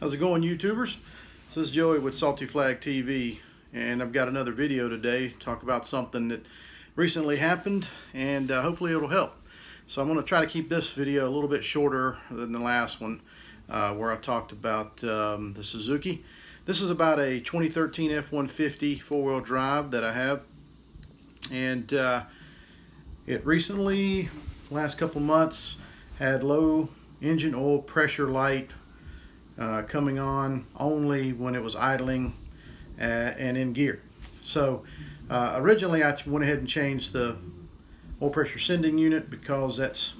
How's it going, YouTubers? This is Joey with Salty Flag TV, and I've got another video today to talk about something that recently happened, and hopefully it'll help. So I'm going to try to keep this video a little bit shorter than the last one, where I talked about the Suzuki. This is about a 2013 F150 four-wheel drive that I have, and it recently, last couple months, had low engine oil pressure light coming on only when it was idling and in gear. So originally I went ahead and changed the oil pressure sending unit because that's,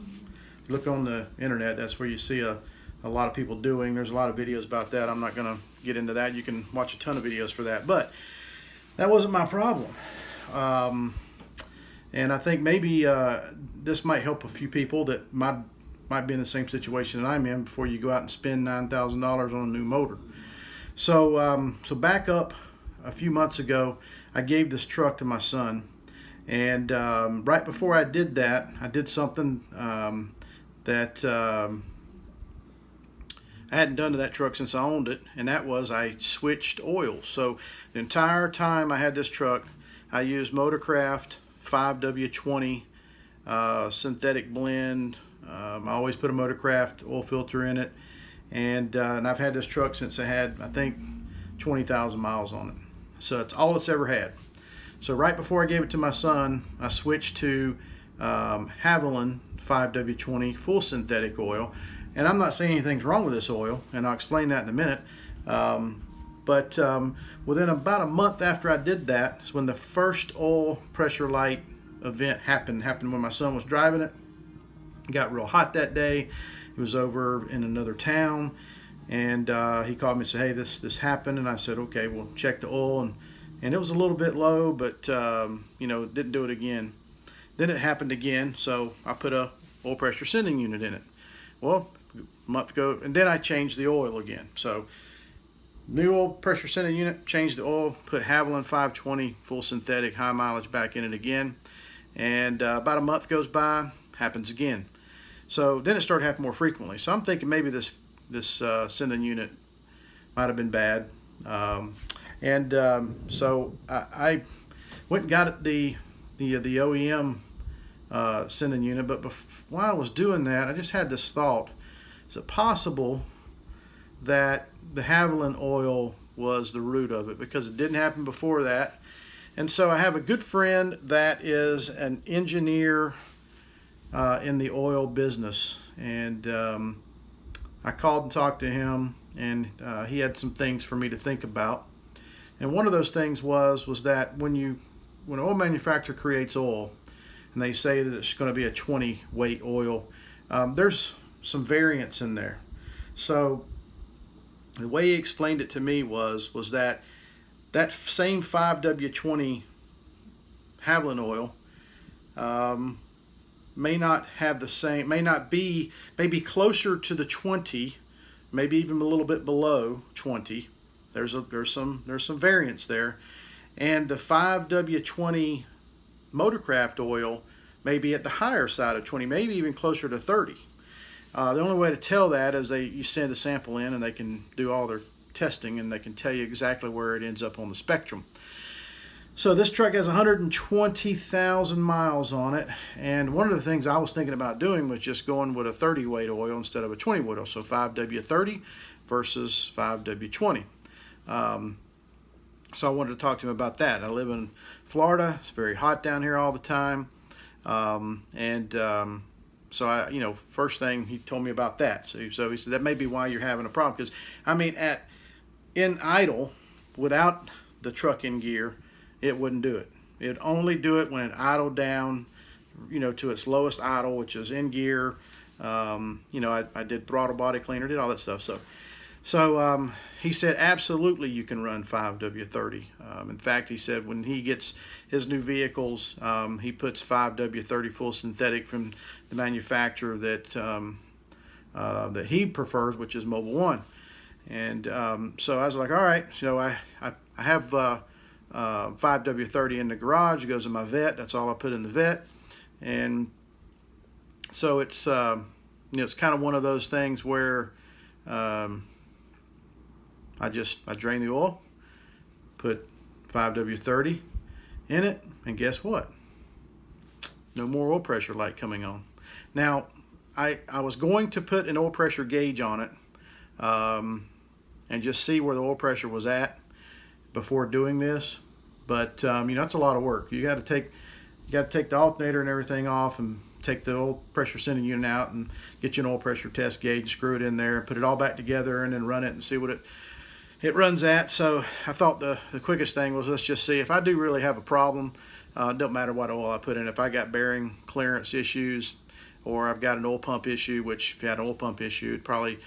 look on the internet, that's where you see a lot of people doing. There's a lot of videos about that. I'm not going to get into that. You can watch a ton of videos for that, but that wasn't my problem. And I think maybe this might help a few people that might be in the same situation that I'm in before you go out and spend $9,000 on a new motor. So back up a few months ago, I gave this truck to my son, and right before I did that, I did something that I hadn't done to that truck since I owned it, and that was I switched oils. So the entire time I had this truck, I used Motorcraft 5W20 synthetic blend. I always put a Motorcraft oil filter in it, and I've had this truck since I had, I think, 20,000 miles on it. So it's all it's ever had. So right before I gave it to my son, I switched to Haviland 5W20 full synthetic oil. And I'm not saying anything's wrong with this oil, and I'll explain that in a minute. But within about a month after I did that is when the first oil pressure light event happened when my son was driving it. It got real hot that day. It was over in another town, and he called me and said, hey, this happened. And I said, okay, we'll check the oil, and it was a little bit low, but you know, didn't do it again. Then it happened again, so I put a oil pressure sending unit in it. Well, a month ago, and then I changed the oil again. So new oil pressure sending unit, changed the oil, put Haviland 520 full synthetic high mileage back in it again, and about a month goes by, happens again. So then it started happening more frequently. So I'm thinking maybe this sending unit might have been bad, so I went and got the OEM sending unit. But while I was doing that, I just had this thought: is it possible that the Haviland oil was the root of it? Because it didn't happen before that. And so I have a good friend that is an engineer in the oil business, and I called and talked to him, and he had some things for me to think about. And one of those things was that when an oil manufacturer creates oil and they say that it's going to be a 20 weight oil, there's some variance in there. So the way he explained it to me was that same 5W20 Haviland oil may not have the same, maybe closer to the 20, maybe even a little bit below 20. There's some variance there, and the 5W20 Motorcraft oil may be at the higher side of 20, maybe even closer to 30. The only way to tell that is you send a sample in, and they can do all their testing, and they can tell you exactly where it ends up on the spectrum. So this truck has 120,000 miles on it, and one of the things I was thinking about doing was just going with a 30 weight oil instead of a 20 weight oil, so 5W30 versus 5W20. So I wanted to talk to him about that. I live in Florida. It's very hot down here all the time, so I, first thing he told me about that. So he said that may be why you're having a problem, because I mean, in idle, without the truck in gear, it wouldn't do it. It'd only do it when it idled down, to its lowest idle, which is in gear. I did throttle body cleaner, did all that stuff. So he said absolutely you can run 5W30. In fact, he said when he gets his new vehicles, he puts 5W30 full synthetic from the manufacturer that he prefers, which is Mobil 1. And so I was like, all right, I have 5W30 in the garage. It goes in my vet. That's all I put in the vet. And so it's it's kind of one of those things where I drain the oil, put 5W30 in it, and guess what? No more oil pressure light coming on. Now, I was going to put an oil pressure gauge on it and just see where the oil pressure was at before doing this, but you know, that's a lot of work. You got to take the alternator and everything off, and take the oil pressure sending unit out, and get you an oil pressure test gauge, screw it in there, put it all back together, and then run it and see what it runs at. So I thought the quickest thing was, let's just see if I do really have a problem. It don't matter what oil I put in. If I got bearing clearance issues, or I've got an oil pump issue, which if you had an oil pump issue, it'd probably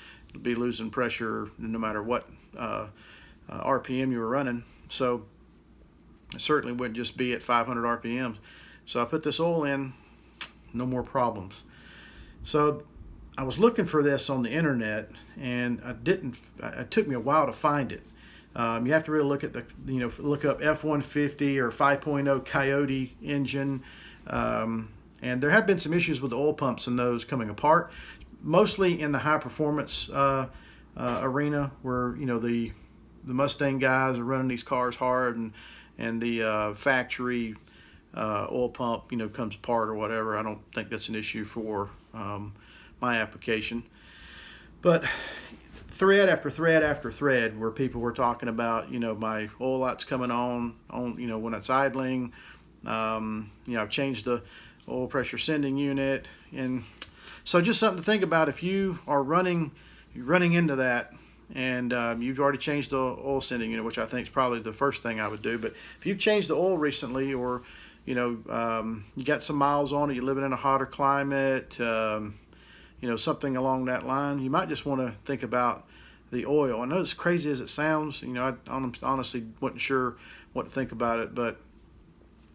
be losing pressure no matter what RPM you were running. So it certainly wouldn't just be at 500 RPMs. So I put this oil in, no more problems. So I was looking for this on the internet, and it took me a while to find it. You have to really look at look up F150 or 5.0 Coyote engine. And there have been some issues with the oil pumps and those coming apart, mostly in the high performance arena, where the Mustang guys are running these cars hard, and the factory oil pump comes apart or whatever. I don't think that's an issue for my application, but thread after thread after thread where people were talking about my oil light's coming on when it's idling. I've changed the oil pressure sending unit, and so just something to think about if you are running into that, and you've already changed the oil sending unit, which I think is probably the first thing I would do. But if you've changed the oil recently, or you got some miles on it, you're living in a hotter climate, something along that line, you might just want to think about the oil. I know it's crazy as it sounds, I honestly wasn't sure what to think about it, but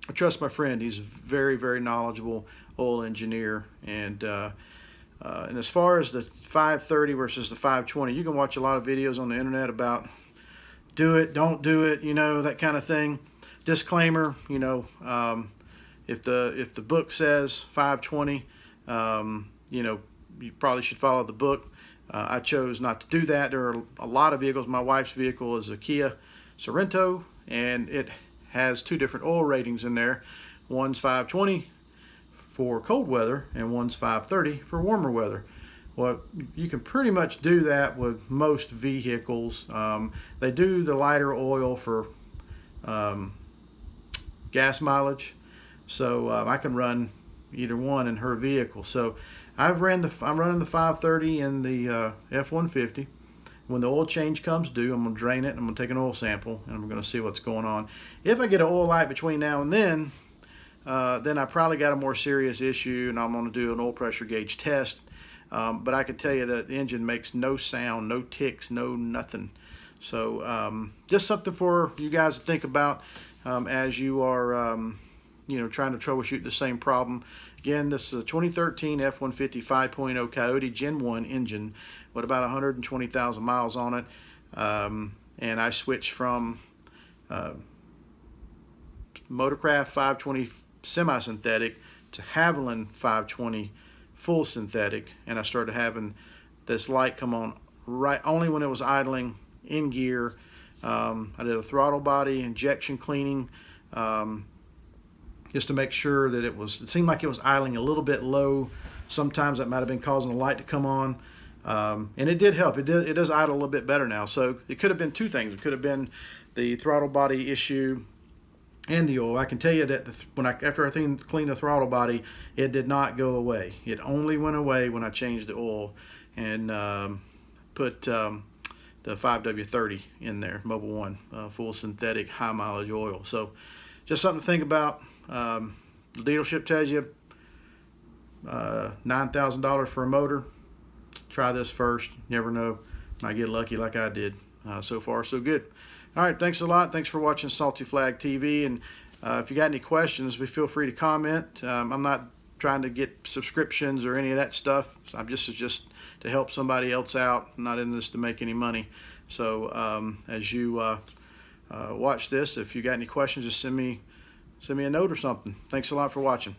I trust my friend. He's a very, very knowledgeable oil engineer. And as far as the 530 versus the 520, you can watch a lot of videos on the internet about do it, don't do it, that kind of thing. Disclaimer, if the book says 520, you probably should follow the book. I chose not to do that. There are a lot of vehicles. My wife's vehicle is a Kia Sorento, and it has two different oil ratings in there. One's 520 for cold weather, and one's 530 for warmer weather. Well, you can pretty much do that with most vehicles. They do the lighter oil for gas mileage, so I can run either one in her vehicle. So I'm running the 530 in the F150. When the oil change comes due, I'm going to drain it, and I'm going to take an oil sample, and I'm going to see what's going on. If I get an oil light between now and then I probably got a more serious issue, and I'm going to do an oil pressure gauge test. But I can tell you that the engine makes no sound, no ticks, no nothing. So just something for you guys to think about as you are trying to troubleshoot the same problem. Again, this is a 2013 F150 5.0 Coyote Gen 1 engine with about 120,000 miles on it. And I switched from Motorcraft 520 semi-synthetic to Haviland 520 full synthetic, and I started having this light come on right only when it was idling in gear. I did a throttle body injection cleaning just to make sure that it seemed like it was idling a little bit low. Sometimes that might have been causing the light to come on, and it did help. It does idle a little bit better now. So it could have been two things. It could have been the throttle body issue and the oil. I can tell you that after I cleaned the throttle body, it did not go away. It only went away when I changed the oil and put the 5W30 in there, Mobil 1, full synthetic high mileage oil. So just something to think about. The dealership tells you $9,000 for a motor. Try this first. Never know. Might get lucky like I did. So far, so good. All right, thanks a lot. Thanks for watching Salty Flag TV. And if you got any questions, feel free to comment. I'm not trying to get subscriptions or any of that stuff. This is just to help somebody else out. I'm not in this to make any money. So as you watch this, if you got any questions, just send me a note or something. Thanks a lot for watching.